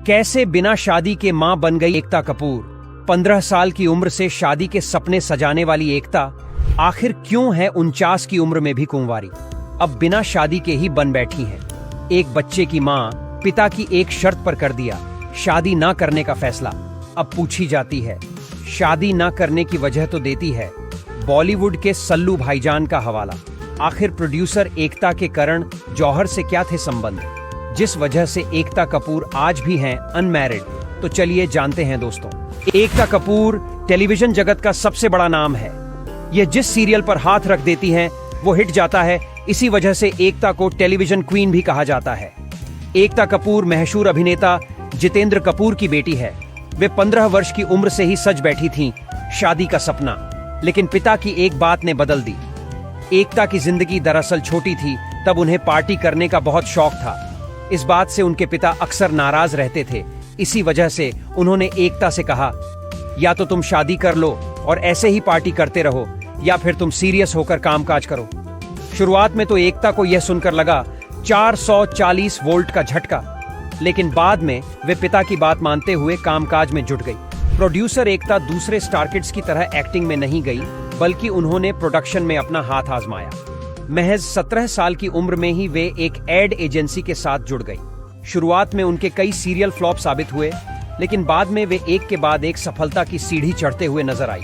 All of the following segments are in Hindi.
कैसे बिना शादी के मां बन गई एकता कपूर। 15 साल की उम्र से शादी के सपने सजाने वाली एकता आखिर क्यों है 49 की उम्र में भी कुंवारी। अब बिना शादी के ही बन बैठी है। एक बच्चे की मां पिता की एक शर्त पर कर दिया शादी ना करने का फैसला। अब पूछी जाती है शादी ना करने की वजह तो देती है बॉलीवुड के सल्लू भाईजान का हवाला। आखिर प्रोड्यूसर एकता के करण जौहर से क्या थे संबंध, जिस वजह से एकता कपूर आज भी हैं अनमैरिड। तो चलिए जानते हैं दोस्तों। एकता कपूर टेलीविजन जगत का सबसे बड़ा नाम है। यह जिस सीरियल पर हाथ रख देती हैं वो हिट जाता है। इसी वजह से एकता को टेलीविजन क्वीन भी कहा जाता है। एकता कपूर मशहूर अभिनेता जितेंद्र कपूर की बेटी है। वे 15 वर्ष की उम्र से ही सज बैठी थीं शादी का सपना, लेकिन पिता की एक बात ने बदल दी। एकता की जिंदगी दरअसल छोटी थी, तब उन्हें पार्टी करने का बहुत शौक था। इस बात से उनके पिता अक्सर नाराज रहते थे। इसी वजह से उन्होंने एकता से कहा या तो तुम शादी कर लो और ऐसे ही पार्टी करते रहो, या फिर तुम सीरियस होकर कामकाज करो। शुरुआत में तो एकता को यह सुनकर लगा 440 वोल्ट का झटका, लेकिन बाद में वे पिता की बात मानते हुए कामकाज में जुट गई। प्रोड्यूसर एकता दूसरे स्टार किड्स की तरह एक्टिंग में नहीं गई, बल्कि उन्होंने प्रोडक्शन में अपना हाथ आजमाया। महज 17 साल की उम्र में ही वे एक एड एजेंसी के साथ जुड़ गई। शुरुआत में उनके कई सीरियल फ्लॉप साबित हुए, लेकिन बाद में वे एक के बाद एक सफलता की सीढ़ी चढ़ते हुए नजर आई।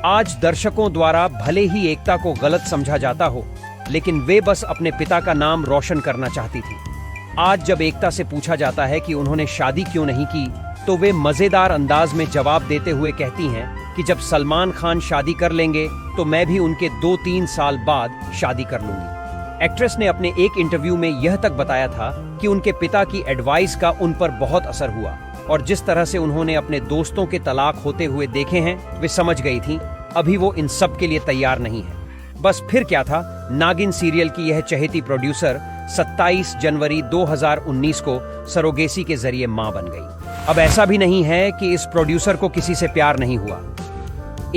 आज दर्शकों द्वारा भले ही एकता को गलत समझा जाता हो, लेकिन वे बस अपने पिता का नाम रोशन करना चाहती थी। आज जब एकता से पूछा जाता है कि उन्होंने शादी क्यों नहीं की, तो वे मजेदार अंदाज में जवाब देते हुए कहती हैं कि जब सलमान खान शादी कर लेंगे तो मैं भी उनके 2-3 साल बाद शादी कर लूंगी। एक्ट्रेस ने अपने एक इंटरव्यू में यह तक बताया था कि उनके पिता की एडवाइस का उन पर बहुत असर हुआ, और जिस तरह से उन्होंने अपने दोस्तों के तलाक होते हुए देखे हैं, वे समझ गई थीं अभी वो इन सब के लिए तैयार नहीं है। बस फिर क्या था, नागिन सीरियल की यह चहेती प्रोड्यूसर 27 जनवरी 2019 को सरोगेसी के जरिए मां बन गई। अब ऐसा भी नहीं है कि इस प्रोड्यूसर को किसी से प्यार नहीं हुआ।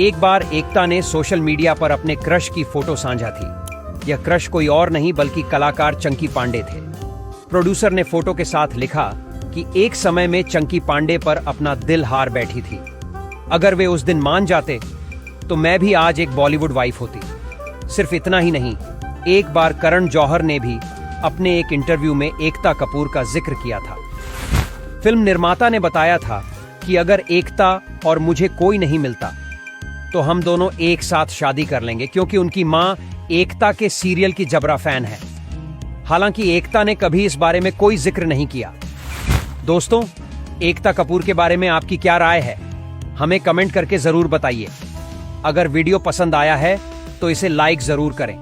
एक बार एकता ने सोशल मीडिया पर अपने क्रश की फोटो साझा थी। यह क्रश कोई और नहीं बल्कि कलाकार चंकी पांडे थे। प्रोड्यूसर ने फोटो के साथ लिखा कि एक समय में चंकी पांडे पर अपना दिल हार बैठी थी। अगर वे उस दिन मान जाते तो मैं भी आज एक बॉलीवुड वाइफ होती। सिर्फ इतना ही नहीं, एक बार करण जौहर ने भी अपने एक इंटरव्यू में एकता कपूर का जिक्र किया था। फिल्म निर्माता ने बताया था कि अगर एकता और मुझे कोई नहीं मिलता तो हम दोनों एक साथ शादी कर लेंगे, क्योंकि उनकी मां एकता के सीरियल की जबरा फैन है। हालांकि एकता ने कभी इस बारे में कोई जिक्र नहीं किया। दोस्तों, एकता कपूर के बारे में आपकी क्या राय है, हमें कमेंट करके जरूर बताइए। अगर वीडियो पसंद आया है तो इसे लाइक जरूर करें।